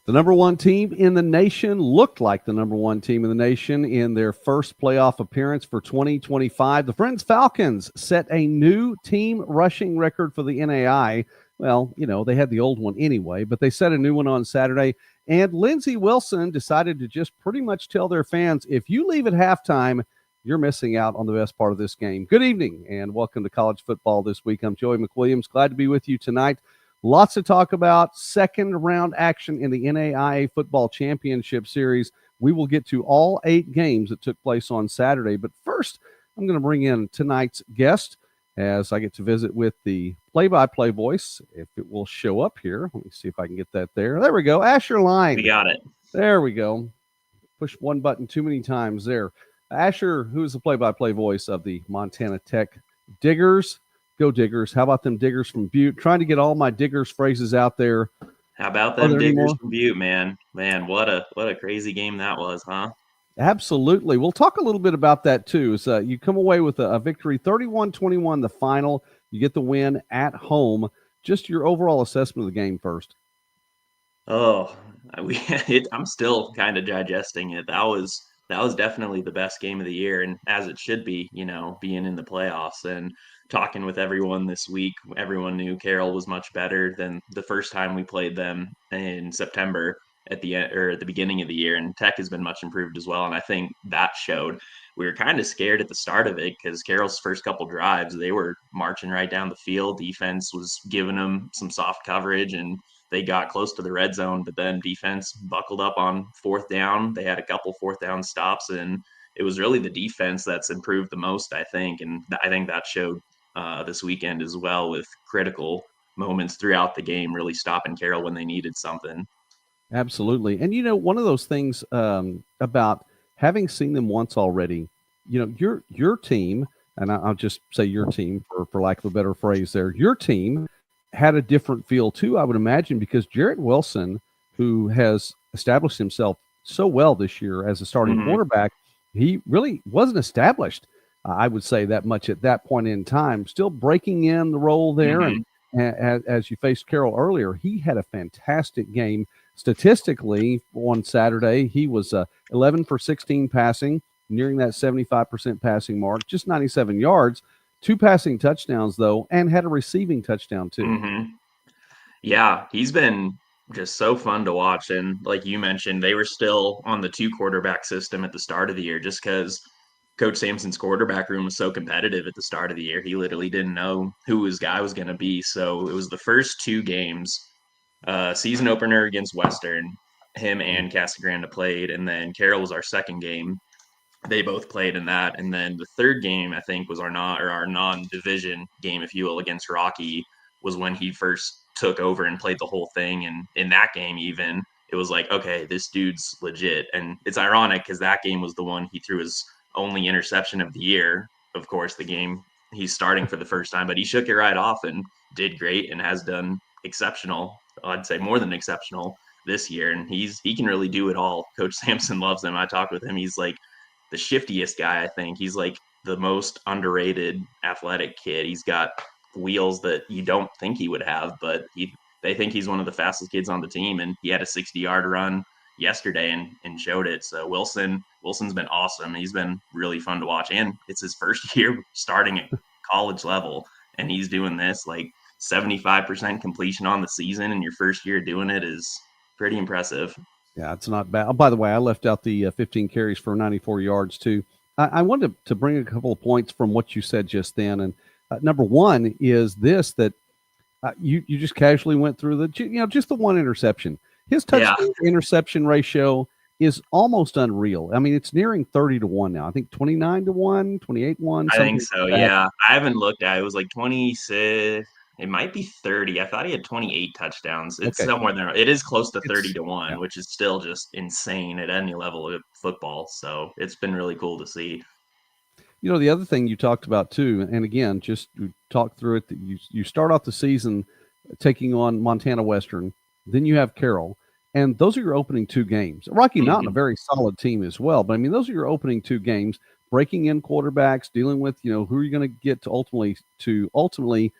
The number one team in the nation looked like the number one team in the nation in their first playoff appearance for 2025. The Friends Falcons set a new team rushing record for the NAIA. Well, they had the old one anyway, but they set a new one on Saturday. And Lindsey Wilson decided to just pretty much tell their fans, if you leave at halftime, you're missing out on the best part of this game. Good evening and welcome to College Football This Week. I'm Joey McWilliams. Glad to be with you tonight. Lots to talk about. Second round action in the NAIA Football Championship Series. We will get to all 8 games that took place on Saturday. But first, I'm going to bring in tonight's guest as I get to visit with the play-by-play voice. If it will show up here. Let me see if I can get that there. There we go. Asher Lynde. We got it. There we go. Push one button too many times there. Asher, who is the play-by-play voice of the Montana Tech Diggers. Go Diggers. How about them Diggers from Butte? Trying to get all my Diggers phrases out there. How about them Diggers from Butte, man? Man, what a crazy game that was, huh? Absolutely. We'll talk a little bit about that, too. So you come away with a victory, 31-21, the final. You get the win at home. Just your overall assessment of the game first. Oh, I'm still kind of digesting it. That was definitely the best game of the year, and as it should be, being in the playoffs. And talking with everyone this week, everyone knew Carroll was much better than the first time we played them in September at the beginning of the year, and Tech has been much improved as well. And I think that showed. We were kind of scared at the start of it because Carroll's first couple drives, they were marching right down the field. Defense was giving them some soft coverage, and they got close to the red zone, but then defense buckled up on fourth down. They had a couple fourth down stops, and it was really the defense that's improved the most, I think. And I think that showed this weekend as well, with critical moments throughout the game, really stopping Carroll when they needed something. Absolutely. And, one of those things about having seen them once already, your team, and I'll just say your team for lack of a better phrase there, your team had a different feel too, I would imagine, because Jarrett Wilson, who has established himself so well this year as a starting quarterback, he really wasn't established, I would say, that much at that point in time. Still breaking in the role there, and as you faced Carroll earlier, he had a fantastic game. Statistically, on Saturday, he was 11 for 16 passing, nearing that 75% passing mark, just 97 yards. 2 passing touchdowns, though, and had a receiving touchdown, too. Yeah, he's been just so fun to watch. And like you mentioned, they were still on the 2-quarterback system at the start of the year just because Coach Sampson's quarterback room was so competitive at the start of the year. He literally didn't know who his guy was going to be. So it was the first 2 games, season opener against Western, him and Casagrande played, and then Carroll was our second game. They both played in that. And then the third game, I think, was our non-division game, if you will, against Rocky, was when he first took over and played the whole thing. And in that game, even, it was like, okay, this dude's legit. And it's ironic because that game was the one he threw his only interception of the year. Of course, the game he's starting for the first time, but he shook it right off and did great and has done exceptional. I'd say more than exceptional this year. And he can really do it all. Coach Sampson loves him. I talked with him. He's like the shiftiest guy, I think. He's like the most underrated athletic kid. He's got wheels that you don't think he would have, but they think he's one of the fastest kids on the team, and he had a 60-yard run yesterday and showed it. So Wilson's been awesome. He's been really fun to watch, and it's his first year starting at college level, and he's doing this like 75% completion on the season, and your first year doing it is pretty impressive. Yeah, it's not bad. Oh, by the way, I left out the 15 carries for 94 yards, too. I wanted to bring a couple of points from what you said just then. And number one is this, that you just casually went through just the one interception. His touchdown interception ratio is almost unreal. I mean, it's nearing 30-1 now. I think 29-1, 28-1. I think so, yeah. I haven't looked at it. It was like 26. It might be 30. I thought he had 28 touchdowns. It's somewhere there. It is close to 30-1, which is still just insane at any level of football. So it's been really cool to see. The other thing you talked about too, and again, just talk through it, that you start off the season taking on Montana Western, then you have Carroll, and those are your opening 2 games. Rocky Mountain, a very solid team as well, but I mean, those are your opening 2 games, breaking in quarterbacks, dealing with, who are you going to get to ultimately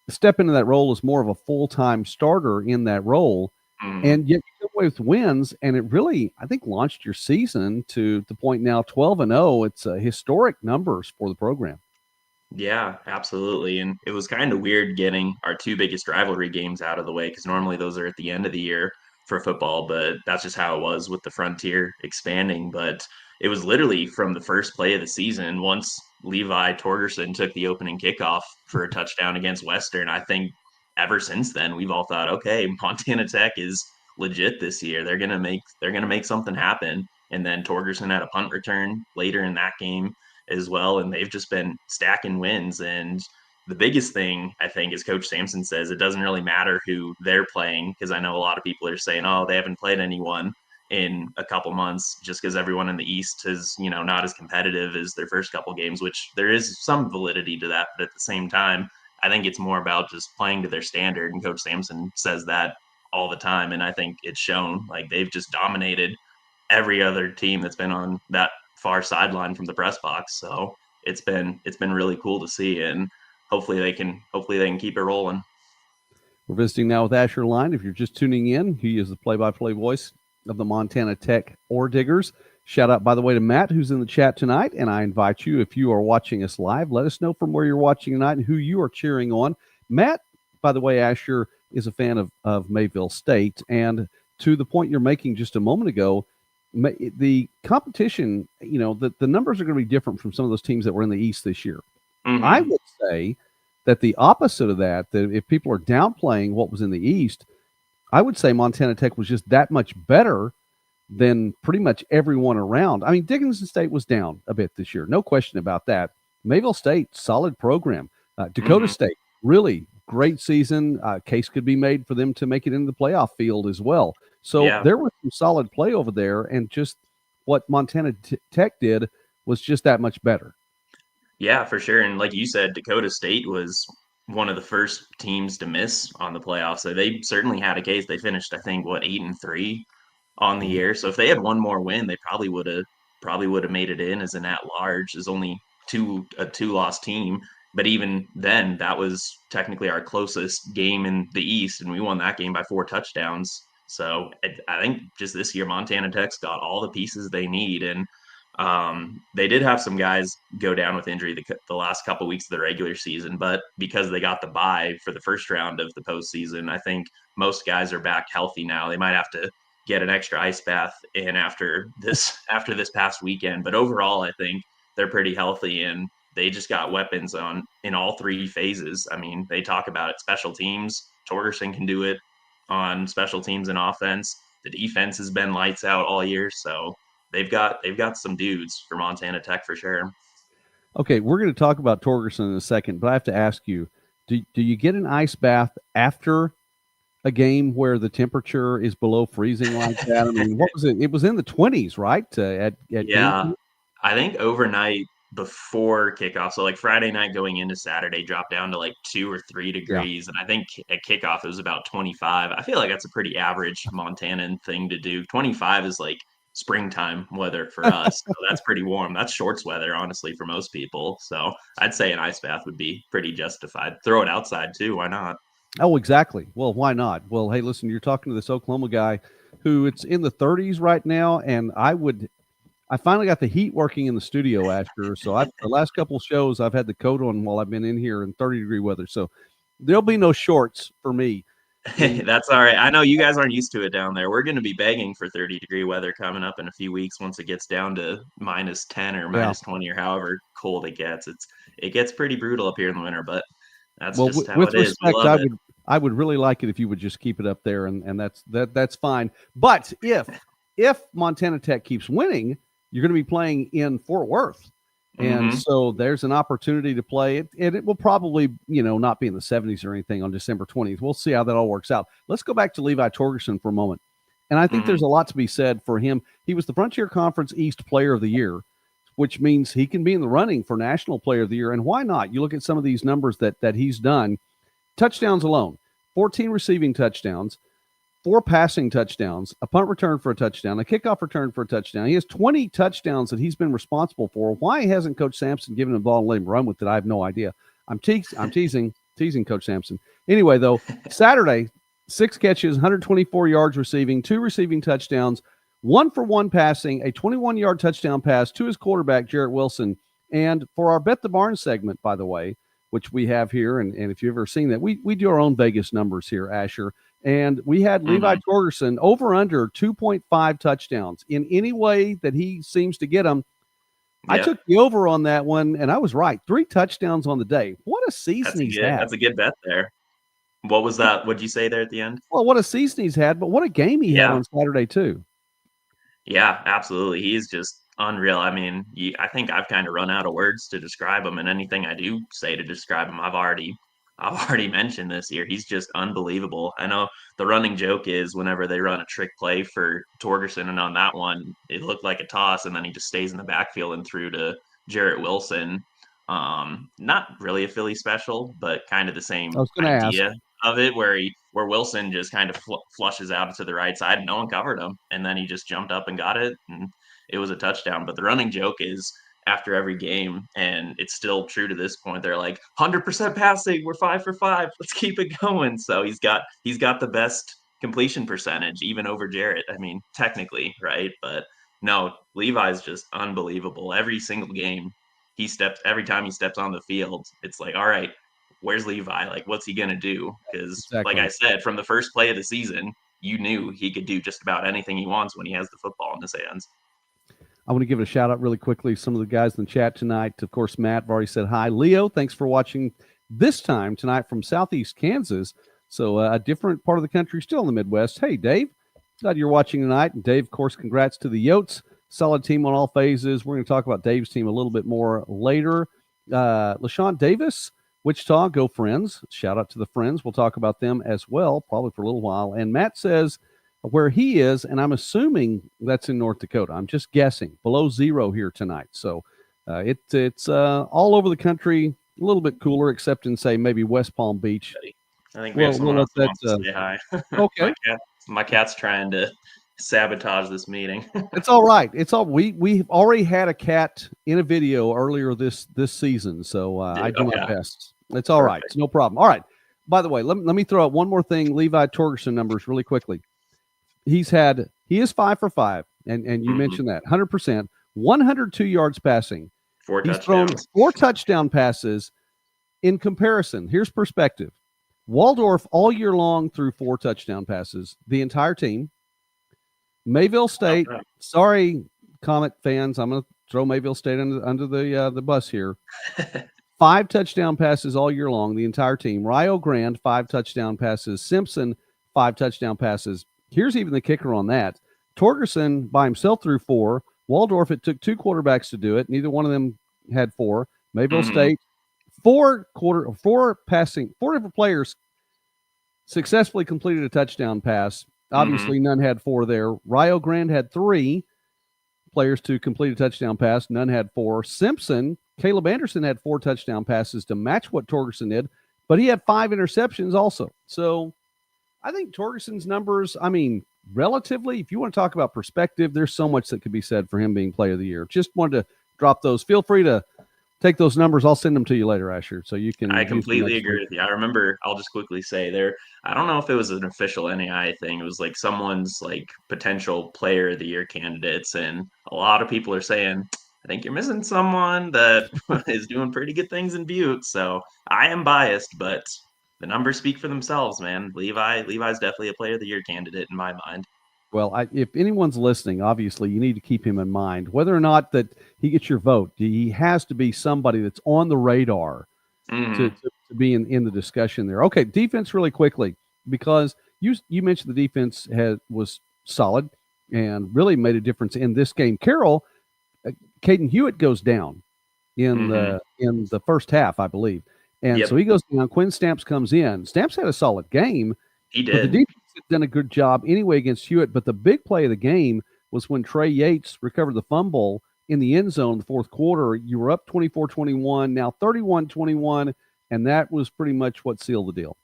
step into that role as more of a full-time starter in that role. And yet you come away with wins, and it really, I think, launched your season to the point now 12-0. It's historic numbers for the program. Yeah, absolutely. And it was kind of weird getting our two biggest rivalry games out of the way because normally those are at the end of the year for football, but that's just how it was with the Frontier expanding. But it was literally from the first play of the season, once Levi Torgerson took the opening kickoff for a touchdown against Western. I think ever since then we've all thought, okay, Montana Tech is legit this year. They're gonna make something happen. And then Torgerson had a punt return later in that game as well, and they've just been stacking wins. And the biggest thing I think is Coach Sampson says it doesn't really matter who they're playing, because I know a lot of people are saying, oh, they haven't played anyone in a couple months just because everyone in the East is, not as competitive as their first couple games, which there is some validity to that. But at the same time, I think it's more about just playing to their standard. And Coach Sampson says that all the time. And I think it's shown. Like, they've just dominated every other team that's been on that far sideline from the press box. So it's been really cool to see, and hopefully they can keep it rolling. We're visiting now with Asher Lynde. If you're just tuning in, he is the play-by-play voice of the Montana Tech Orediggers. Shout out, by the way, to Matt, who's in the chat tonight, and I invite you, if you are watching us live, let us know from where you're watching tonight and who you are cheering on. Matt, by the way, Asher is a fan of Mayville State, and to the point you're making just a moment ago, the competition, the numbers are going to be different from some of those teams that were in the East this year. Mm-hmm. I would say that the opposite of that if people are downplaying what was in the East, I would say Montana Tech was just that much better than pretty much everyone around. I mean, Dickinson State was down a bit this year, no question about that. Mayville State, solid program. Dakota State, really great season. Case could be made for them to make it into the playoff field as well. So there was some solid play over there, and just what Montana Tech did was just that much better. Yeah, for sure. And like you said, Dakota State was one of the first teams to miss on the playoffs. So they certainly had a case. They finished, I think, 8-3 on the year. So if they had one more win, they probably would have made it in as an at-large, as only a two-loss team. But even then, that was technically our closest game in the East, and we won that game by 4 touchdowns. So I think just this year, Montana Tech's got all the pieces they need. And they did have some guys go down with injury the last couple of weeks of the regular season, but because they got the bye for the first round of the postseason, I think most guys are back healthy now. They might have to get an extra ice bath in after this past weekend, but overall, I think they're pretty healthy, and they just got weapons in all 3 phases. I mean, they talk about it, special teams. Torgerson can do it on special teams and offense. The defense has been lights out all year, so they've got some dudes for Montana Tech for sure. Okay, we're going to talk about Torgerson in a second, but I have to ask you, do you get an ice bath after a game where the temperature is below freezing like that? I mean, what was it? It was in the 20s, right? Yeah, I think overnight before kickoff, so like Friday night going into Saturday, dropped down to 2 or 3 degrees, and I think at kickoff it was about 25. I feel like that's a pretty average Montanan thing to do. 25 is like springtime weather for us, so that's pretty warm. That's shorts weather, honestly, for most people. So I'd say an ice bath would be pretty justified. Throw it outside too, why not? Oh, exactly. Well, why not? Well, hey, listen, you're talking to this Oklahoma guy who it's in the 30s right now, and I finally got the heat working in the studio, Asher. So the last couple of shows I've had the coat on while I've been in here in 30-degree weather. So there'll be no shorts for me. That's all right. I know you guys aren't used to it down there. We're going to be begging for 30-degree weather coming up in a few weeks once it gets down to -10 or -20 or however cold it gets. It gets pretty brutal up here in the winter, but that's just how it is. With respect, I would really like it if you would just keep it up there, and that's fine. But if Montana Tech keeps winning, you're going to be playing in Fort Worth. And so there's an opportunity to play it, and it will probably, not be in the 70s or anything on December 20th. We'll see how that all works out. Let's go back to Levi Torgerson for a moment. And I think there's a lot to be said for him. He was the Frontier Conference East Player of the Year, which means he can be in the running for National Player of the Year. And why not? You look at some of these numbers that he's done. Touchdowns alone, 14 receiving touchdowns, 4 passing touchdowns, a punt return for a touchdown, a kickoff return for a touchdown. He has 20 touchdowns that he's been responsible for. Why hasn't Coach Sampson given him the ball and let him run with it? I have no idea. I'm teasing Coach Sampson. Anyway, though, Saturday 6 catches, 124 yards receiving, 2 receiving touchdowns, 1-for-1 passing, a 21-yard touchdown pass to his quarterback, Jarrett Wilson. And for our Bet the Barn segment, by the way, which we have here, and if you've ever seen that, we do our own Vegas numbers here, Asher. And we had Levi Torgerson over under 2.5 touchdowns in any way that he seems to get them. I took the over on that one, and I was right. 3 touchdowns on the day. What a season he's had. That's a good bet there. What was that? What'd you say there at the end? Well, what a season he's had, but what a game he had on Saturday, too. Yeah, absolutely. He's just unreal. I mean, I think I've kind of run out of words to describe him, and anything I do say to describe him, I've already mentioned this year. He's just unbelievable. I know the running joke is whenever they run a trick play for Torgerson, and on that one, it looked like a toss, and then he just stays in the backfield and threw to Jarrett Wilson. Not really a Philly special, but kind of the same idea of it, where Wilson just kind of flushes out to the right side, and no one covered him, and then he just jumped up and got it, and it was a touchdown. But the running joke is after every game, and it's still true to this point, they're like 100% passing, we're 5 for 5, let's keep it going. So he's got the best completion percentage even over Jarrett. I mean, technically, right? But no, Levi's just unbelievable. Every single game every time he steps on the field, it's like, all right, where's Levi? Like, what's he gonna do? Because like I said, from the first play of the season, you knew he could do just about anything he wants when he has the football in his hands. I want to give it a shout out really quickly. Some of the guys in the chat tonight. Of course, Matt, I've already said hi. Leo, thanks for watching this time tonight from Southeast Kansas. So a different part of the country, still in the Midwest. Hey, Dave, glad you're watching tonight. And Dave, of course, congrats to the Yotes. Solid team on all phases. We're going to talk about Dave's team a little bit more later. LaShawn Davis, Wichita, go Friends. Shout out to the Friends. We'll talk about them as well, probably for a little while. And Matt says where he is, and I'm assuming that's in North Dakota. I'm just guessing. Below 0 here tonight. So it's all over the country, a little bit cooler, except in, say, maybe West Palm Beach. I think we have someone else that wants to say hi. Okay. My cat's trying to sabotage this meeting. It's all right. We've already had a cat in a video earlier this season, so I do my best. It's all right. It's no problem. All right. By the way, let me throw out one more thing. Levi Torgerson numbers really quickly. He is 5 for 5, and you mentioned that 100%, 102 yards passing. 4 touchdowns. He's thrown 4 touchdown passes. In comparison, here's perspective. Waldorf all year long threw 4 touchdown passes. The entire team. Mayville State, sorry, Comet fans, I'm going to throw Mayville State under the bus here. 5 touchdown passes all year long, the entire team. Rio Grande, 5 touchdown passes. Simpson, 5 touchdown passes. Here's even the kicker on that. Torgerson by himself threw 4. Waldorf, it took 2 quarterbacks to do it. Neither one of them had 4. Mayville State, 4 different players successfully completed a touchdown pass. Obviously, none had 4 there. Rio Grande had 3 players to complete a touchdown pass. None had 4. Simpson, Caleb Anderson had 4 touchdown passes to match what Torgerson did, but he had 5 interceptions also. So I think Torgerson's numbers, I mean, relatively, if you want to talk about perspective, there's so much that could be said for him being player of the year. Just wanted to drop those. Feel free to take those numbers. I'll send them to you later, Asher, so you can. I completely agree with you. I remember, I'll just quickly say there, I don't know if it was an official NAIA thing. It was like someone's like potential player of the year candidates. And a lot of people are saying, I think you're missing someone that is doing pretty good things in Butte. So I am biased, but the numbers speak for themselves, man. Levi's definitely a player of the year candidate in my mind. Well, if anyone's listening, obviously you need to keep him in mind. Whether or not that he gets your vote, he has to be somebody that's on the radar to be in the discussion there. Okay, defense really quickly, because you mentioned the defense was solid and really made a difference in this game. Carroll, Caden Hewitt goes down in the first half, I believe. And so he goes down. Quinn Stamps comes in. Stamps had a solid game. He did. But the defense had done a good job anyway against Hewitt. But the big play of the game was when Trey Yates recovered the fumble in the end zone in the fourth quarter. You were up 24-21, now 31-21, and that was pretty much what sealed the deal.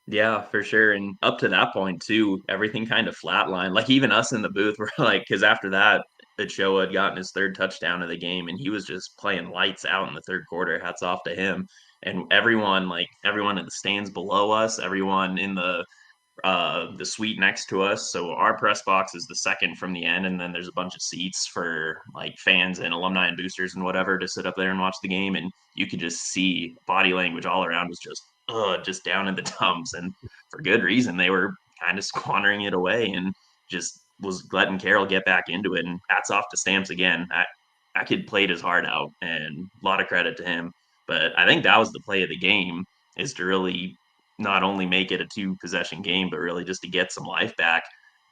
Yeah, for sure. And up to that point, too, everything kind of flatlined. Like, even us in the booth were like, because after that, Ochoa had gotten his 3rd touchdown of the game, and he was just playing lights out in the 3rd quarter. Hats off to him. And everyone in the stands below us, everyone in the the suite next to us. So our press box is the second from the end, and then there's a bunch of seats for like fans and alumni and boosters and whatever to sit up there and watch the game. And you could just see body language all around was just down in the dumps, and for good reason. They were kind of squandering it away and just was letting Carroll get back into it. And hats off to Stamps again. That kid played his heart out, and a lot of credit to him. But I think that was the play of the game, is to really not only make it a 2-possession game, but really just to get some life back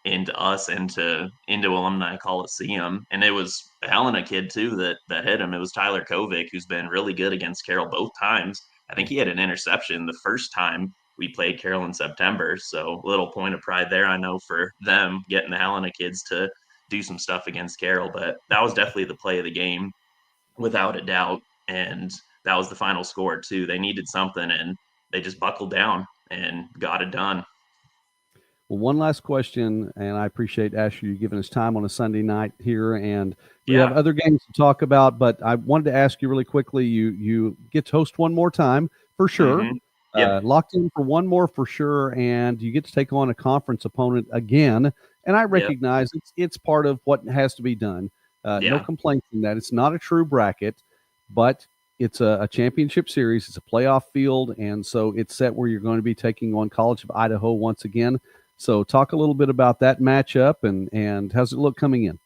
into us, into Alumni Coliseum. And it was a Helena kid too that hit him. It was Tyler Kovic, who's been really good against Carroll both times. I think he had an interception the first time we played Carroll in September. So a little point of pride there, I know, for them getting the Helena kids to do some stuff against Carroll. But that was definitely the play of the game, without a doubt. And that was the final score too. They needed something, and they just buckled down and got it done. Well, one last question, and I appreciate Asher you giving us time on a Sunday night here, and we Yeah. have other games to talk about. But I wanted to ask you really quickly. You get to host one more time for sure. Mm-hmm. Yep. Locked in for one more for sure, and you get to take on a conference opponent again. And I recognize it's part of what has to be done. No complaints in that. It's not a true bracket, but it's a championship series. It's a playoff field, and so it's set where you're going to be taking on College of Idaho once again. So talk a little bit about that matchup and how's it look coming in?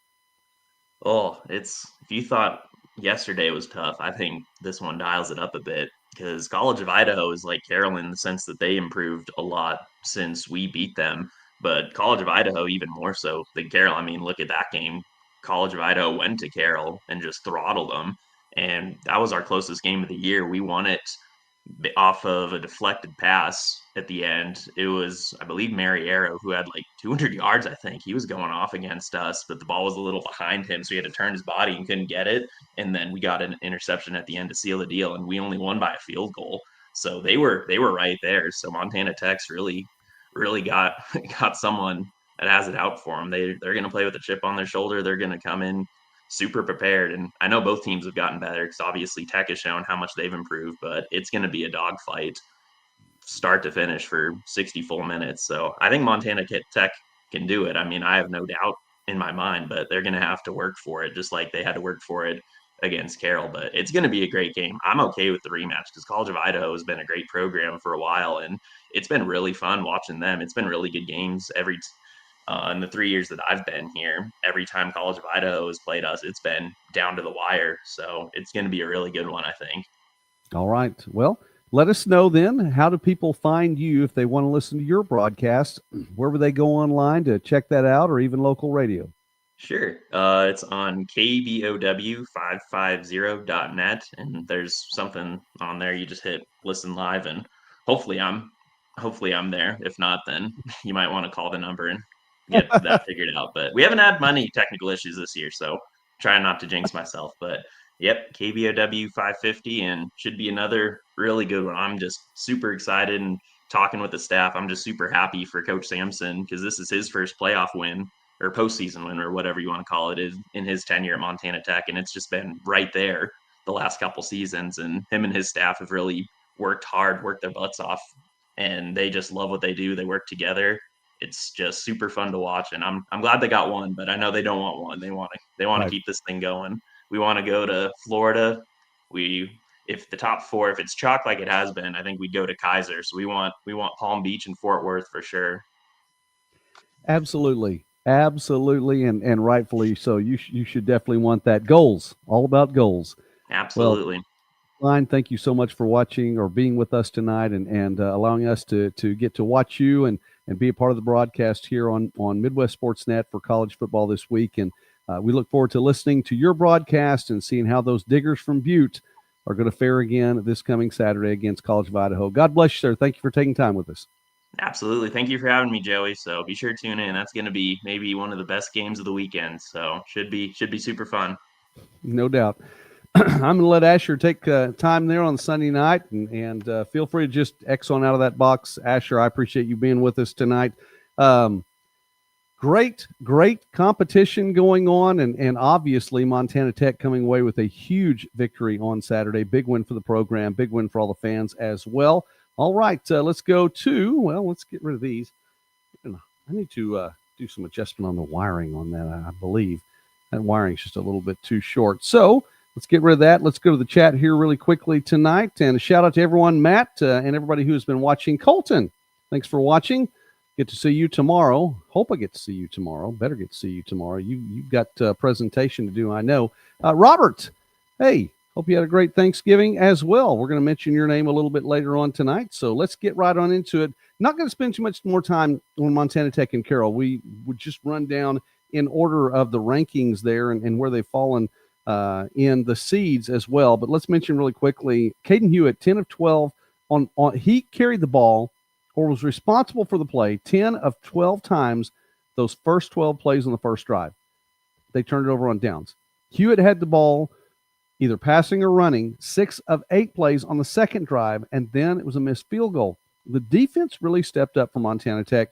Oh, if you thought yesterday was tough, I think this one dials it up a bit, because College of Idaho is like Carroll in the sense that they improved a lot since we beat them. But College of Idaho even more so than Carroll. I mean, look at that game. College of Idaho went to Carroll and just throttled them. And that was our closest game of the year. We won it off of a deflected pass at the end. It was, I believe, Mary Arrow, who had like 200 yards, I think. He was going off against us, but the ball was a little behind him, so he had to turn his body and couldn't get it. And then we got an interception at the end to seal the deal, and we only won by a field goal. So they were right there. So Montana Tech's really got got someone that has it out for them. They're going to play with a chip on their shoulder. They're going to come in super prepared. And I know both teams have gotten better, because obviously Tech has shown how much they've improved, but it's going to be a dogfight start to finish for 60 full minutes. So I think Montana Tech can do it. I mean, I have no doubt in my mind, but they're going to have to work for it, just like they had to work for it against Carroll. But it's going to be a great game. I'm okay with the rematch, because College of Idaho has been a great program for a while, and it's been really fun watching them. It's been really good games in the 3 years that I've been here. Every time College of Idaho has played us, it's been down to the wire. So it's going to be a really good one, I think. All right. Well, let us know then, how do people find you if they want to listen to your broadcast? Where would they go online to check that out, or even local radio? Sure. It's on kbow550.net, and there's something on there. You just hit listen live, and hopefully I'm there. If not, then you might want to call the number and get that figured out. But we haven't had many technical issues this year, so trying not to jinx myself. But yep, KBOW 550, and should be another really good one. I'm just super excited, and talking with the staff, I'm just super happy for Coach Sampson, because this is his first playoff win, or postseason win, or whatever you want to call it, is in his tenure at Montana Tech. And it's just been right there the last couple seasons. And him and his staff have really worked hard, worked their butts off, and they just love what they do. They work together. It's just super fun to watch. And I'm glad they got one, but I know they don't want one. They want to keep this thing going. We want to go to Florida. If the top four, if it's chalk like it has been, I think we'd go to Kaiser. So we want Palm Beach and Fort Worth for sure. Absolutely, and rightfully so. You should definitely want that. Goals, all about goals. Absolutely. Well, Ryan, thank you so much for watching or being with us tonight, and allowing us to get to watch you and be a part of the broadcast here on Midwest Sportsnet for college football this week. And we look forward to listening to your broadcast and seeing how those Diggers from Butte are going to fare again this coming Saturday against College of Idaho. God bless you, sir. Thank you for taking time with us. Absolutely. Thank you for having me, Joey. So be sure to tune in. That's going to be maybe one of the best games of the weekend. So should be super fun. No doubt. I'm going to let Asher take time there on Sunday night, and feel free to just X on out of that box. Asher, I appreciate you being with us tonight. Great competition going on, and obviously Montana Tech coming away with a huge victory on Saturday. Big win for the program, big win for all the fans as well. All right, let's go to, let's get rid of these. I need to do some adjustment on the wiring on that. I believe that wiring's just a little bit too short. So let's get rid of that. Let's go to the chat here really quickly tonight. And a shout out to everyone, Matt, and everybody who has been watching. Colton, thanks for watching. Get to see you tomorrow. Hope I get to see you tomorrow. Better get to see you tomorrow. You've got a presentation to do, I know. Robert, hey, hope you had a great Thanksgiving as well. We're going to mention your name a little bit later on tonight, so let's get right on into it. Not going to spend too much more time on Montana Tech and Carroll. We would just run down in order of the rankings there and where they've fallen in the seeds as well. But let's mention really quickly, Caden Hewitt, 10 of 12. He carried the ball or was responsible for the play 10 of 12 times those first 12 plays on the first drive. They turned it over on downs. Hewitt had the ball either passing or running 6 of 8 plays on the second drive, and then it was a missed field goal. The defense really stepped up for Montana Tech.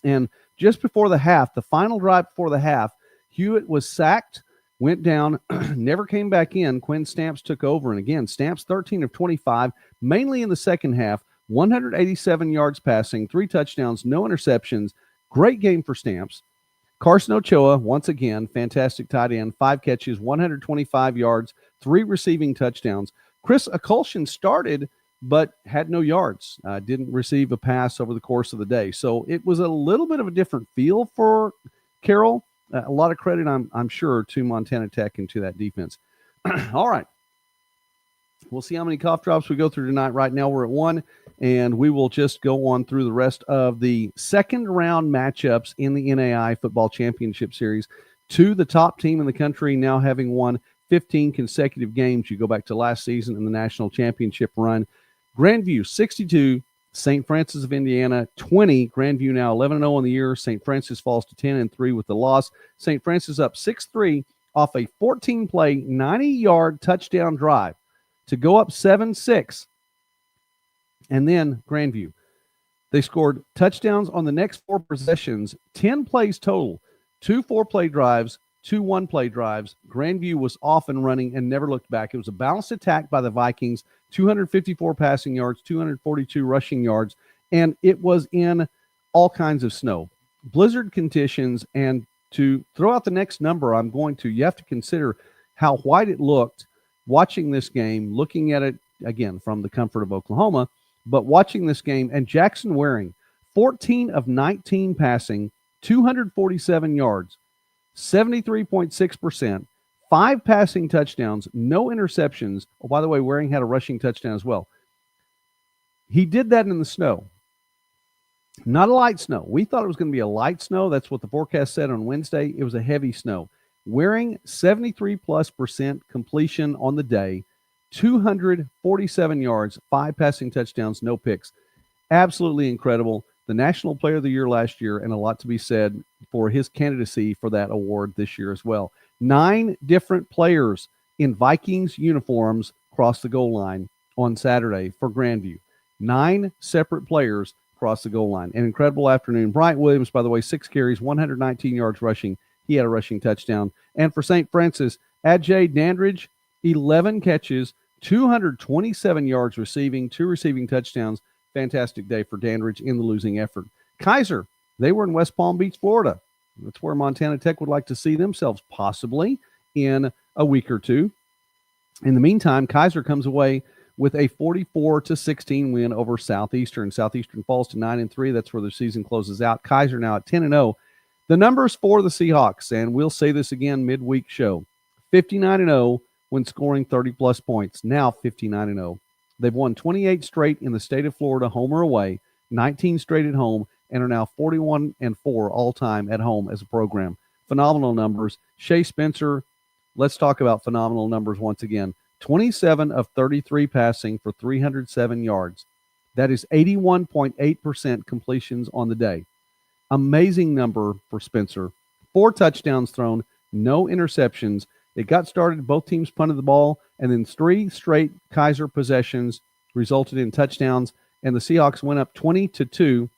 And just before the half, the final drive before the half, Hewitt was sacked, went down, never came back in. Quinn Stamps took over. And again, Stamps 13 of 25, mainly in the second half, 187 yards passing, 3 touchdowns, no interceptions. Great game for Stamps. Carson Ochoa, once again, fantastic tight end, 5 catches, 125 yards, 3 receiving touchdowns. Chris Akulshin started but had no yards, didn't receive a pass over the course of the day. So it was a little bit of a different feel for Carroll. A lot of credit, I'm sure, to Montana Tech and to that defense. All right. We'll see how many cough drops we go through tonight. Right now we're at 1, and we will just go on through the rest of the second round matchups in the NAIA Football Championship Series. To the top team in the country now having won 15 consecutive games. You go back to last season in the national championship run. Grandview 62, St. Francis of Indiana 20. Grandview now 11-0 on the year. St. Francis falls to 10-3 with the loss. St. Francis up 6-3 off a 14-play, 90-yard touchdown drive to go up 7-6. And then Grandview. They scored touchdowns on the next 4 possessions, 10 plays total, 2 4-play drives, 2 1-play drives. Grandview was off and running and never looked back. It was a balanced attack by the Vikings, 254 passing yards, 242 rushing yards, and it was in all kinds of snow. Blizzard conditions, and to throw out the next number, you have to consider how white it looked watching this game, looking at it, again, from the comfort of Oklahoma, but watching this game, and Jackson Waring, 14 of 19 passing, 247 yards, 73.6%, 5 passing touchdowns, no interceptions. Oh, by the way, Waring had a rushing touchdown as well. He did that in the snow. Not a light snow. We thought it was going to be a light snow. That's what the forecast said on Wednesday. It was a heavy snow. Waring 73+% completion on the day, 247 yards, 5 passing touchdowns, no picks. Absolutely incredible. The National Player of the Year last year, and a lot to be said for his candidacy for that award this year as well. 9 different players in Vikings uniforms crossed the goal line on Saturday for Grandview. 9 separate players crossed the goal line. An incredible afternoon. Bryant Williams, by the way, 6 carries, 119 yards rushing. He had a rushing touchdown. And for St. Francis, Ajay Dandridge, 11 catches, 227 yards receiving, 2 receiving touchdowns. Fantastic day for Dandridge in the losing effort. Kaiser, they were in West Palm Beach, Florida. That's where Montana Tech would like to see themselves possibly in a week or two. In the meantime, Kaiser comes away with a 44-16 win over Southeastern. Southeastern falls to 9-3. That's where their season closes out. Kaiser now at 10-0. The numbers for the Seahawks, and we'll say this again midweek show, 59-0 when scoring 30-plus points. Now 59-0. They've won 28 straight in the state of Florida, home or away, 19 straight at home, and are now 41-4 all-time at home as a program. Phenomenal numbers. Shea Spencer, let's talk about phenomenal numbers once again. 27 of 33 passing for 307 yards. That is 81.8% completions on the day. Amazing number for Spencer. 4 touchdowns thrown, no interceptions. It got started, both teams punted the ball, and then 3 straight Kaiser possessions resulted in touchdowns, and the Seahawks went up 20-2.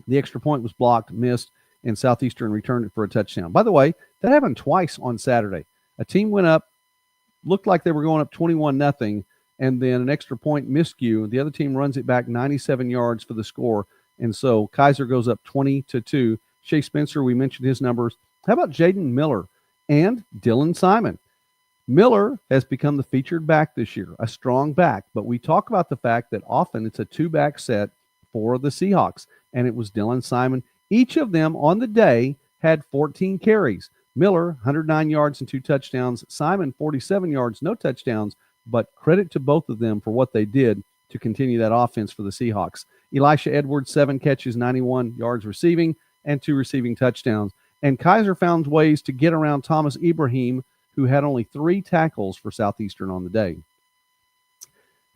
The extra point was blocked, missed, and Southeastern returned it for a touchdown. By the way, that happened twice on Saturday. A team went up, looked like they were going up 21-0, and then an extra point miscue. The other team runs it back 97 yards for the score. And so Kaiser goes up 20-2. Shea Spencer, we mentioned his numbers. How about Jaden Miller and Dylan Simon? Miller has become the featured back this year, a strong back, but we talk about the fact that often it's a two-back set for the Seahawks, and it was Dylan Simon. Each of them on the day had 14 carries. Miller, 109 yards and 2 touchdowns. Simon, 47 yards, no touchdowns, but credit to both of them for what they did to continue that offense for the Seahawks. Elisha Edwards, 7 catches, 91 yards receiving, and 2 receiving touchdowns. And Kaiser found ways to get around Thomas Ibrahim, who had only 3 tackles for Southeastern on the day.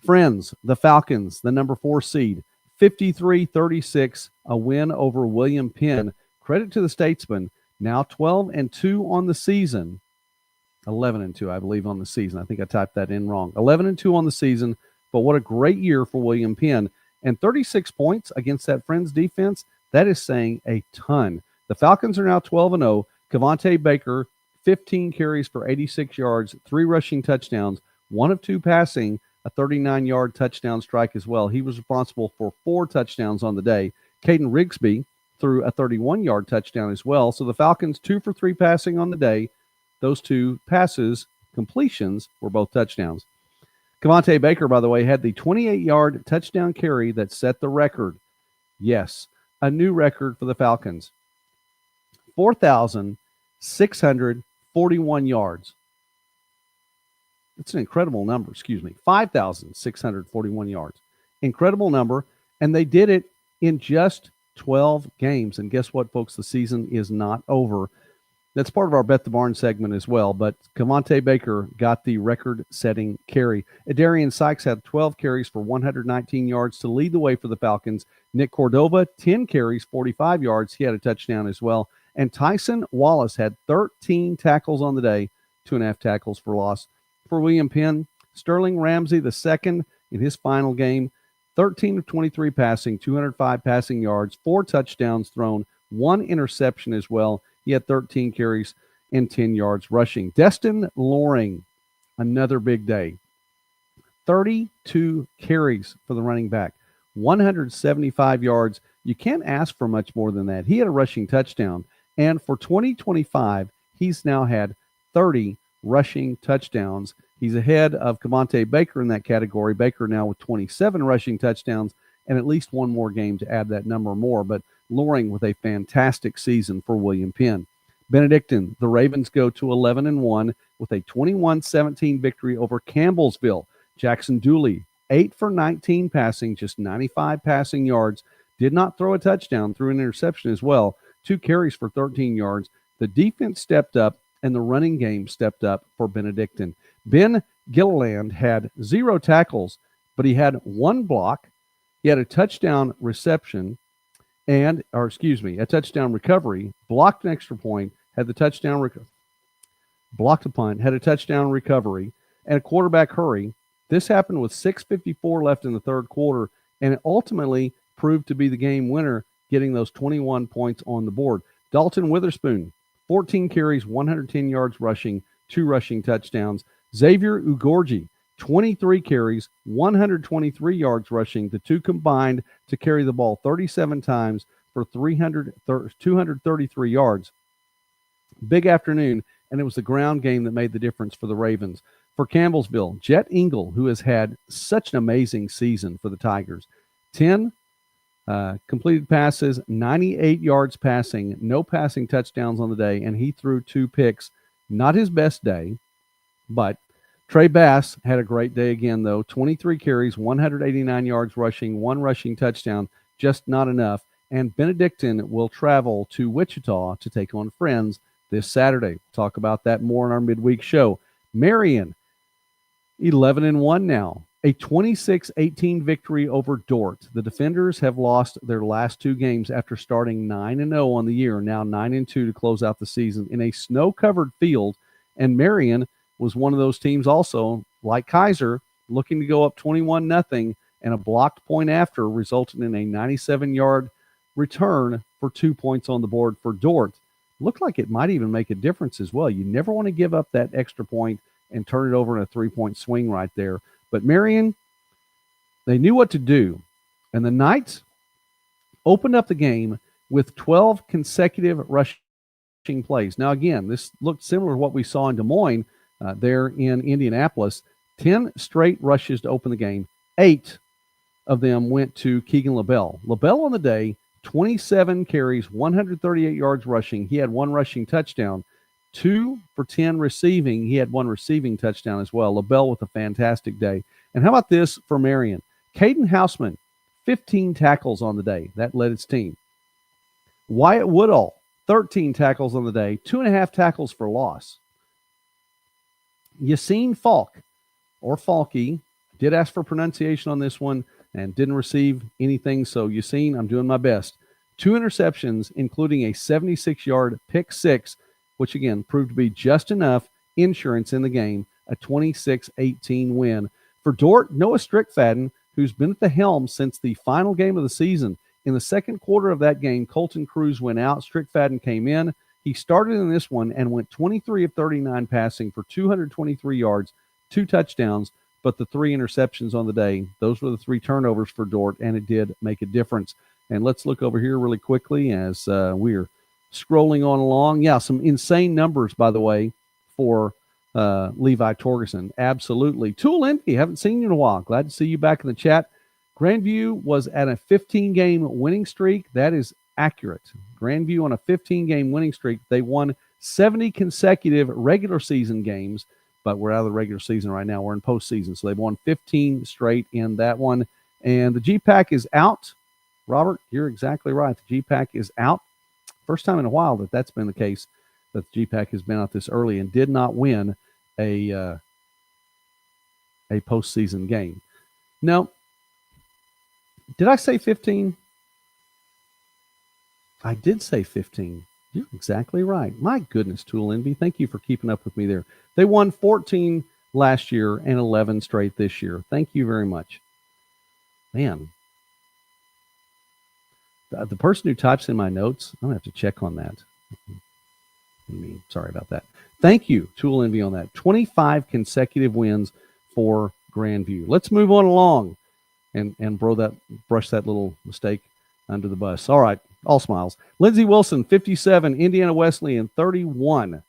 Friends, the Falcons, the number 4 seed, 53-36, a win over William Penn. Credit to the Statesmen, now 12-2 on the season. 11-2, I believe, on the season. I think I typed that in wrong. 11-2 on the season, but what a great year for William Penn. And 36 points against that Friends defense, that is saying a ton. The Falcons are now 12-0. Cavante Baker, 15 carries for 86 yards, 3 rushing touchdowns, 1 of 2 passing, a 39-yard touchdown strike as well. He was responsible for 4 touchdowns on the day. Caden Rigsby threw a 31-yard touchdown as well. So the Falcons 2 for 3 passing on the day. Those 2 passes, completions, were both touchdowns. Cavante Baker, by the way, had the 28-yard touchdown carry that set the record. Yes, a new record for the Falcons. 4,641 yards. It's an incredible number, 5,641 yards. Incredible number, and they did it in just 12 games. And guess what, folks? The season is not over. That's part of our Bet the Barn segment as well, but Cavante Baker got the record-setting carry. Adarian Sykes had 12 carries for 119 yards to lead the way for the Falcons. Nick Cordova, 10 carries, 45 yards. He had a touchdown as well. And Tyson Wallace had 13 tackles on the day, 2.5 tackles for loss. For William Penn, Sterling Ramsey, the second in his final game, 13 of 23 passing, 205 passing yards, 4 touchdowns thrown, 1 interception as well. He had 13 carries and 10 yards rushing. Destin Loring, another big day. 32 carries for the running back, 175 yards. You can't ask for much more than that. He had a rushing touchdown. And for 2025, he's now had 30 rushing touchdowns. He's ahead of Cavante Baker in that category. Baker now with 27 rushing touchdowns and at least 1 more game to add that number more. But Loring with a fantastic season for William Penn. Benedictine, the Ravens go to 11-1 with a 21-17 victory over Campbellsville. Jackson Dooley, 8 for 19 passing, just 95 passing yards. Did not throw a touchdown, threw an interception as well. 2 carries for 13 yards. The defense stepped up, and the running game stepped up for Benedictine. Ben Gilliland had 0 tackles, but he had 1 block. He had a touchdown reception, a touchdown recovery, blocked an extra point, had the touchdown blocked a punt, had a touchdown recovery, and a quarterback hurry. This happened with 6:54 left in the third quarter, and it ultimately proved to be the game winner, getting those 21 points on the board. Dalton Witherspoon, 14 carries, 110 yards rushing, 2 rushing touchdowns. Xavier Ugorji, 23 carries, 123 yards rushing. The 2 combined to carry the ball 37 times for 233 yards. Big afternoon, and it was the ground game that made the difference for the Ravens. For Campbellsville, Jet Engel, who has had such an amazing season for the Tigers, 10 completed passes, 98 yards passing, no passing touchdowns on the day, and he threw 2 picks. Not his best day, but Trey Bass had a great day again, though. 23 carries, 189 yards rushing, 1 rushing touchdown, just not enough. And Benedictine will travel to Wichita to take on Friends this Saturday. We'll talk about that more in our midweek show. Marion, 11-1 now. A 26-18 victory over Dort. The Defenders have lost their last 2 games after starting 9-0 on the year, now 9-2 to close out the season in a snow-covered field. And Marion was one of those teams also, like Kaiser, looking to go up 21-0, and a blocked point after resulted in a 97-yard return for 2 points on the board for Dort. Looked like it might even make a difference as well. You never want to give up that extra point and turn it over in a 3-point swing right there. But Marion, they knew what to do. And the Knights opened up the game with 12 consecutive rushing plays. Now, again, this looked similar to what we saw in Des Moines there in Indianapolis. 10 straight rushes to open the game. 8 of them went to Keegan LaBelle. LaBelle on the day, 27 carries, 138 yards rushing. He had 1 rushing touchdown. 2 for 10 receiving. He had 1 receiving touchdown as well. LaBelle with a fantastic day. And how about this for Marion? Caden Houseman, 15 tackles on the day. That led its team. Wyatt Woodall, 13 tackles on the day, 2.5 tackles for loss. Yassine Falk, or Falky, did ask for pronunciation on this one and didn't receive anything. So Yassine, I'm doing my best. 2 interceptions, including a 76-yard pick 6, which again proved to be just enough insurance in the game, a 26-18 win. For Dordt, Noah Strickfaden, who's been at the helm since the final game of the season. In the second quarter of that game, Colton Cruz went out. Strickfaden came in. He started in this one and went 23 of 39 passing for 223 yards, 2 touchdowns, but the 3 interceptions on the day, those were the 3 turnovers for Dordt, and it did make a difference. And let's look over here really quickly as we're scrolling on along. Yeah, some insane numbers, by the way, for Levi Torgerson. Absolutely. Tool Envy, haven't seen you in a while. Glad to see you back in the chat. Grandview was at a 15-game winning streak. That is accurate. Grandview on a 15-game winning streak. They won 70 consecutive regular season games, but we're out of the regular season right now. We're in postseason, so they've won 15 straight in that one. And the GPAC is out. Robert, you're exactly right. The GPAC is out. First time in a while that's been the case, that the GPAC has been out this early and did not win a postseason game. No. Did I say 15? I did say 15. You're exactly right. My goodness, Tool Envy. Thank you for keeping up with me there. They won 14 last year and 11 straight this year. Thank you very much. Man. The person who types in my notes, I'm going to have to check on that. Sorry about that. Thank you, Tool Envy, on that. 25 consecutive wins for Grandview. Let's move on along and brush that little mistake under the bus. All right, all smiles. Lindsey Wilson, 57, Indiana Wesleyan, 31.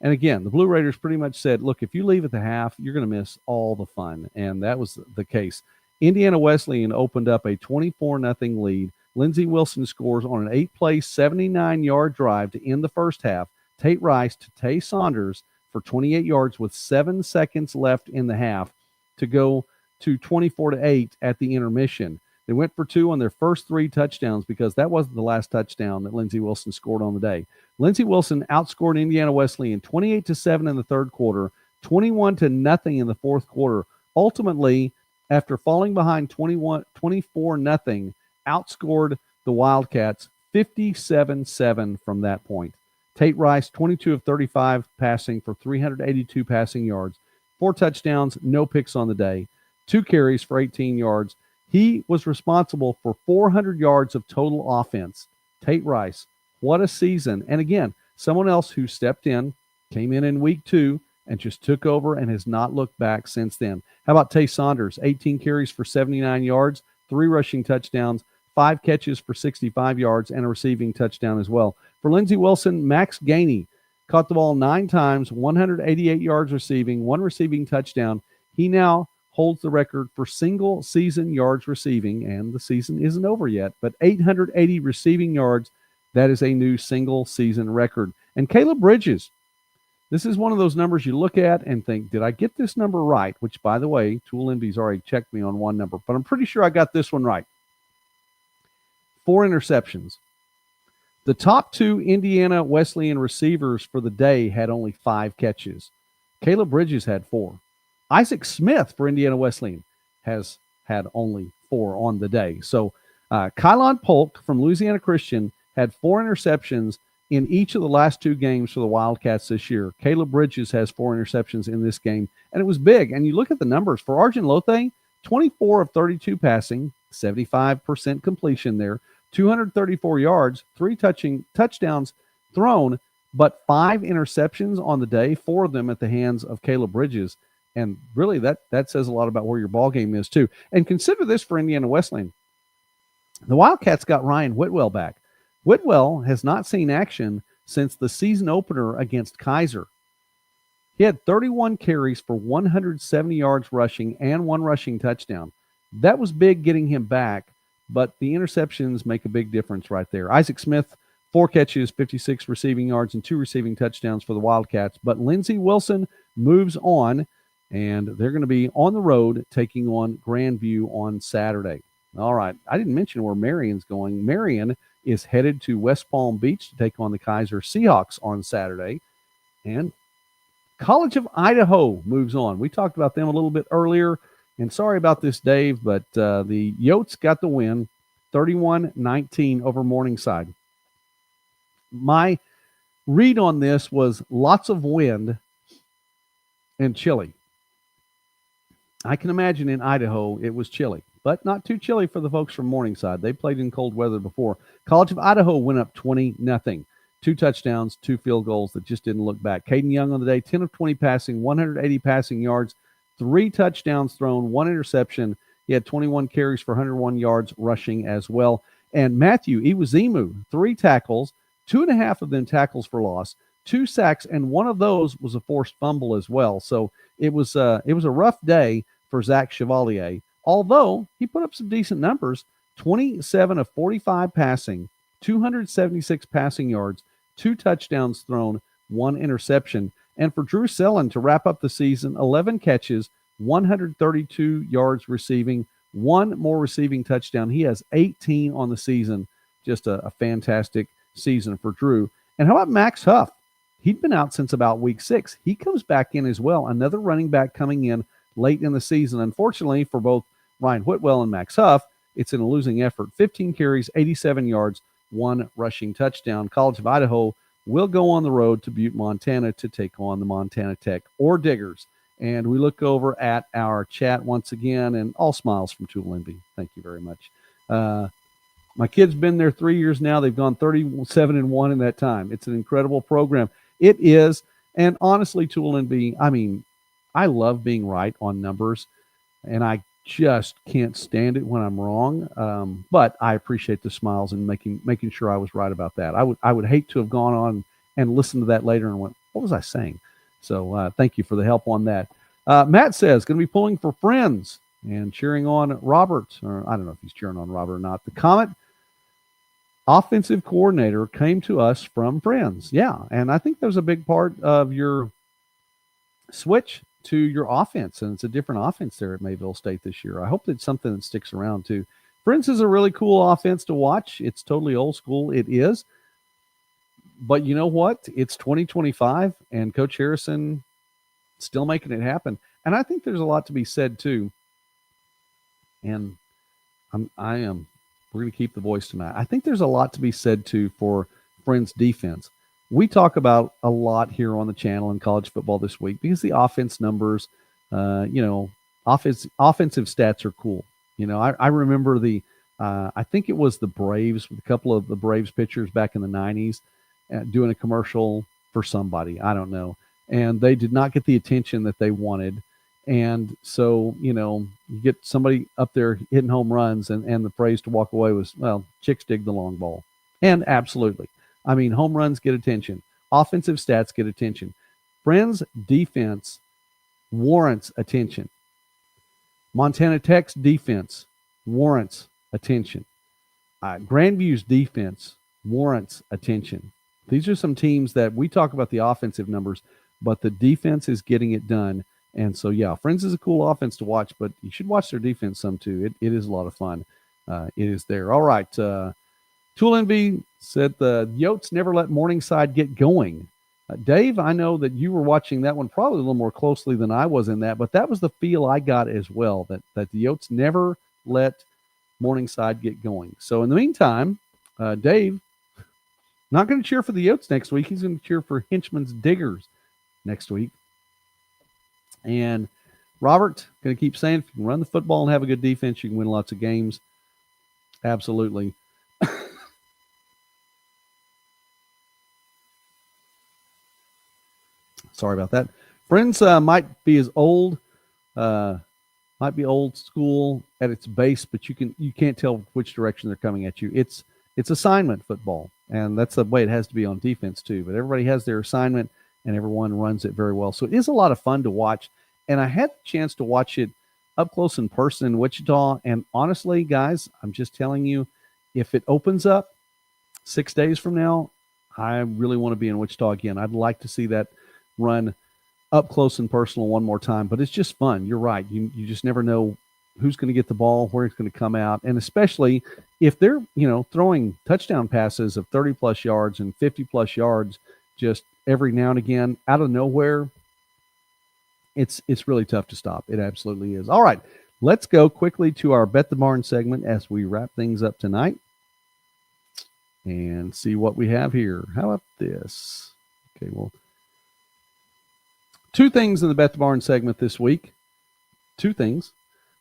And again, the Blue Raiders pretty much said, look, if you leave at the half, you're going to miss all the fun. And that was the case. Indiana Wesleyan opened up a 24-0 lead. Lindsey Wilson scores on an 8-play, 79-yard drive to end the first half. Tate Rice to Tay Saunders for 28 yards with 7 seconds left in the half to go to 24-8 at the intermission. They went for 2 on their first 3 touchdowns because that wasn't the last touchdown that Lindsey Wilson scored on the day. Lindsey Wilson outscored Indiana Wesleyan 28-7 in the third quarter, 21-0 in the fourth quarter. Ultimately, after falling behind 24-0, outscored the Wildcats 57-7 from that point. Tate Rice, 22 of 35 passing for 382 passing yards, 4 touchdowns, no picks on the day, 2 carries for 18 yards. He was responsible for 400 yards of total offense. Tate Rice, what a season. And again, someone else who stepped in, came in week 2, and just took over and has not looked back since then. How about Tay Saunders? 18 carries for 79 yards, 3 rushing touchdowns, 5 catches for 65 yards, and a receiving touchdown as well. For Lindsey Wilson, Max Gainey caught the ball 9 times, 188 yards receiving, 1 receiving touchdown. He now holds the record for single season yards receiving, and the season isn't over yet, but 880 receiving yards. That is a new single season record. And Caleb Bridges, this is one of those numbers you look at and think, did I get this number right? Which, by the way, Tool Envy's already checked me on one number, but I'm pretty sure I got this one right. 4 interceptions. The top 2 Indiana Wesleyan receivers for the day had only 5 catches. Caleb Bridges had 4. Isaac Smith for Indiana Wesleyan has had only 4 on the day. So Kylon Polk from Louisiana Christian had 4 interceptions in each of the last 2 games for the Wildcats this year. Caleb Bridges has 4 interceptions in this game, and it was big. And you look at the numbers. For Arjun Lothe, 24 of 32 passing, 75% completion there, 234 yards, 3 touchdowns thrown, but 5 interceptions on the day, 4 of them at the hands of Caleb Bridges. And really, that says a lot about where your ball game is, too. And consider this for Indiana Wesleyan. The Wildcats got Ryan Whitwell back. Whitwell has not seen action since the season opener against Kaiser. He had 31 carries for 170 yards rushing and 1 rushing touchdown. That was big getting him back, but the interceptions make a big difference right there. Isaac Smith, 4 catches, 56 receiving yards, and 2 receiving touchdowns for the Wildcats. But Lindsey Wilson moves on, and they're going to be on the road taking on Grandview on Saturday. All right, I didn't mention where Marion's going. Marion is headed to West Palm Beach to take on the Kaiser Seahawks on Saturday. And College of Idaho moves on. We talked about them a little bit earlier, and sorry about this, Dave, but the Yotes got the win, 31-19 over Morningside. My read on this was lots of wind and chilly. I can imagine in Idaho it was chilly, but not too chilly for the folks from Morningside. They played in cold weather before. College of Idaho went up 20-0. 2 touchdowns, 2 field goals that just didn't look back. Caden Young on the day, 10 of 20 passing, 180 passing yards, 3 touchdowns thrown, 1 interception. He had 21 carries for 101 yards rushing as well. And Matthew Iwazimu, 3 tackles, 2.5 of them tackles for loss, 2 sacks, and 1 of those was a forced fumble as well. So it was a rough day for Zach Chevalier, although he put up some decent numbers, 27 of 45 passing, 276 passing yards, 2 touchdowns thrown, 1 interception. And for Drew Sellen to wrap up the season, 11 catches, 132 yards receiving, 1 more receiving touchdown. He has 18 on the season. Just a fantastic season for Drew. And how about Max Huff? He'd been out since about week 6. He comes back in as well. Another running back coming in late in the season. Unfortunately for both Ryan Whitwell and Max Huff, it's in a losing effort. 15 carries, 87 yards, 1 rushing touchdown. College of Idaho will go on the road to Butte, Montana to take on the Montana Tech Orediggers. And we look over at our chat once again, and all smiles from Tool Lynde. Thank you very much. My kid's been there 3 years now. They've gone 37-1 in that time. It's an incredible program. It is. And honestly, Tool Lynde, I mean, I love being right on numbers, and I just can't stand it when I'm wrong. But I appreciate the smiles and making sure I was right about that. I would hate to have gone on and listened to that later and went, what was I saying? So thank you for the help on that. Matt says, going to be pulling for Friends and cheering on Robert. Or I don't know if he's cheering on Robert or not. The Comet offensive coordinator came to us from Friends. Yeah, and I think there's a big part of your switch to your offense, and it's a different offense there at Mayville State this year. I hope it's something that sticks around too. Friends is a really cool offense to watch. It's totally old school. It is. But you know what? It's 2025, and Coach Harrison still making it happen. And I think there's a lot to be said too. And we're going to keep the voice tonight. I think there's a lot to be said too for Friends defense. We talk about a lot here on the channel in college football this week because the offense numbers, offensive stats are cool. I remember I think it was the Braves, with a couple of the Braves pitchers back in the 90s doing a commercial for somebody. I don't know. And they did not get the attention that they wanted. And so, you get somebody up there hitting home runs and the phrase to walk away was, well, chicks dig the long ball. And absolutely. I mean, home runs get attention. Offensive stats get attention. Friends' defense warrants attention. Montana Tech's defense warrants attention. Grandview's defense warrants attention. These are some teams that we talk about the offensive numbers, but the defense is getting it done. And so, yeah, Friends is a cool offense to watch, but you should watch their defense some too. It is a lot of fun. It is there. All right. Tool Envy said the Yotes never let Morningside get going. Dave, I know that you were watching that one probably a little more closely than I was in that, but that was the feel I got as well, that the Yotes never let Morningside get going. So in the meantime, Dave, not going to cheer for the Yotes next week. He's going to cheer for Hinchman's Diggers next week. And Robert, going to keep saying, if you can run the football and have a good defense, you can win lots of games. Absolutely. Sorry about that. Friends might be as old. might be old school at its base, but you can't tell which direction they're coming at you. It's assignment football, and that's the way it has to be on defense too. But everybody has their assignment, and everyone runs it very well. So it is a lot of fun to watch, and I had the chance to watch it up close in person in Wichita. And honestly, guys, I'm just telling you, if it opens up 6 days from now, I really want to be in Wichita again. I'd like to see that run up close and personal one more time, but it's just fun. You're right. You just never know who's going to get the ball, where it's going to come out. And especially if they're, throwing touchdown passes of 30 plus yards and 50 plus yards just every now and again out of nowhere, it's really tough to stop. It absolutely is. All right, let's go quickly to our Bet the Barn segment as we wrap things up tonight and see what we have here. How about this? Okay, well, two things in the Bet the Barn segment this week. Two things.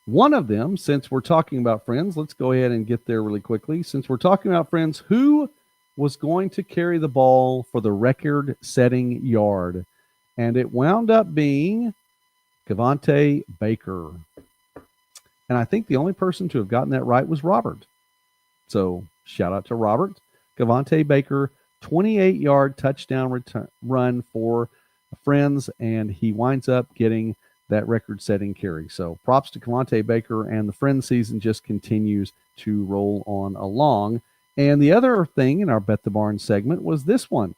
One of them, since we're talking about Friends, let's go ahead and get there really quickly. Since we're talking about Friends, who was going to carry the ball for the record-setting yard? And it wound up being Cavante Baker. And I think the only person to have gotten that right was Robert. So shout out to Robert. Cavante Baker, 28-yard touchdown run for Friends, and he winds up getting that record-setting carry. So props to Cavante Baker, and the Friends season just continues to roll on along. And the other thing in our Bet the Barn segment was this one.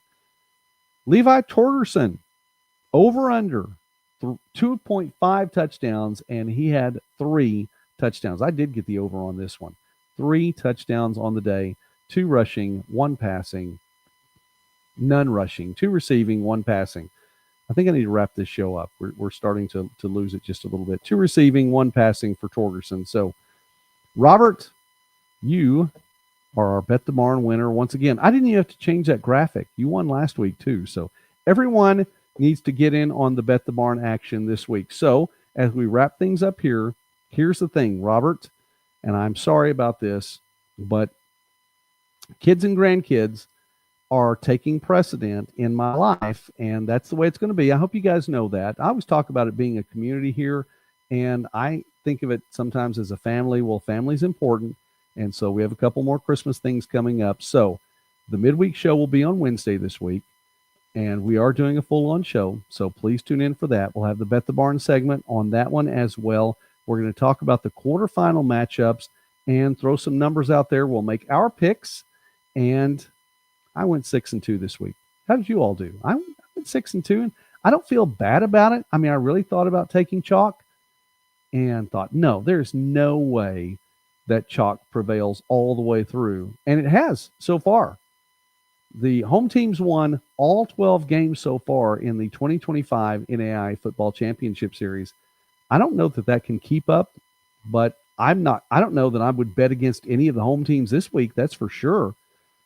Levi Torgerson, over-under, 2.5 touchdowns, and he had 3 touchdowns. I did get the over on this one. 3 touchdowns on the day, 2 rushing, 1 passing, none rushing, 2 receiving, 1 passing. I think I need to wrap this show up. We're starting to lose it just a little bit. 2 receiving, 1 passing for Torgerson. So, Robert, you are our Bet the Barn winner once again. I didn't even have to change that graphic. You won last week too. So, everyone needs to get in on the Bet the Barn action this week. So, as we wrap things up here, here's the thing, Robert, and I'm sorry about this, but kids and grandkids are taking precedent in my life, and that's the way it's going to be. I hope you guys know that. I always talk about it being a community here, and I think of it sometimes as a family. Well, family's important, and so we have a couple more Christmas things coming up. So the midweek show will be on Wednesday this week, and we are doing a full-on show, so please tune in for that. We'll have the Bet the Barn segment on that one as well. We're going to talk about the quarterfinal matchups and throw some numbers out there. We'll make our picks, and I went 6-2 this week. How did you all do? I went 6-2, and I don't feel bad about it. I mean, I really thought about taking chalk and thought, no, there's no way that chalk prevails all the way through. And it has so far. The home teams won all 12 games so far in the 2025 NAIA Football Championship Series. I don't know that can keep up, but I don't know that I would bet against any of the home teams this week. That's for sure.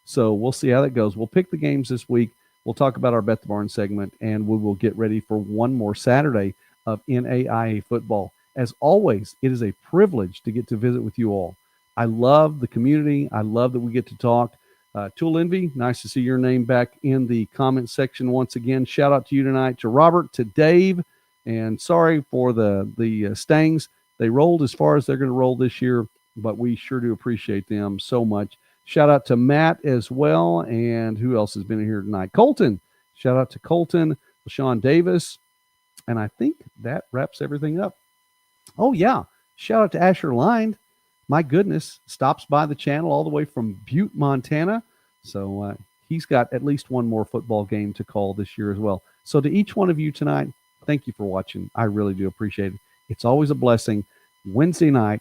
So we'll see how that goes. We'll pick the games this week. We'll talk about our Bet the Barn segment, and we will get ready for one more Saturday of NAIA football. As always, it is a privilege to get to visit with you all. I love the community. I love that we get to talk. Tool Envy, nice to see your name back in the comment section once again. Shout out to you tonight, to Robert, to Dave, and sorry for the Stangs. They rolled as far as they're going to roll this year, but we sure do appreciate them so much. Shout out to Matt as well. And who else has been in here tonight? Colton. Shout out to Colton, LaShawn Davis. And I think that wraps everything up. Oh, yeah. Shout out to Asher Lynde. My goodness. Stops by the channel all the way from Butte, Montana. So he's got at least one more football game to call this year as well. So to each one of you tonight, thank you for watching. I really do appreciate it. It's always a blessing. Wednesday night,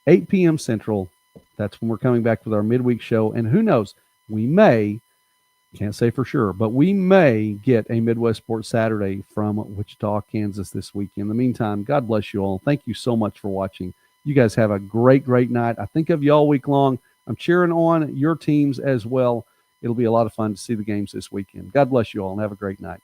8 p.m. Central. That's when we're coming back with our midweek show. And who knows, we may, can't say for sure, but we may get a Midwest Sports Saturday from Wichita, Kansas this week. In the meantime, God bless you all. Thank you so much for watching. You guys have a great, great night. I think of you all week long. I'm cheering on your teams as well. It'll be a lot of fun to see the games this weekend. God bless you all and have a great night.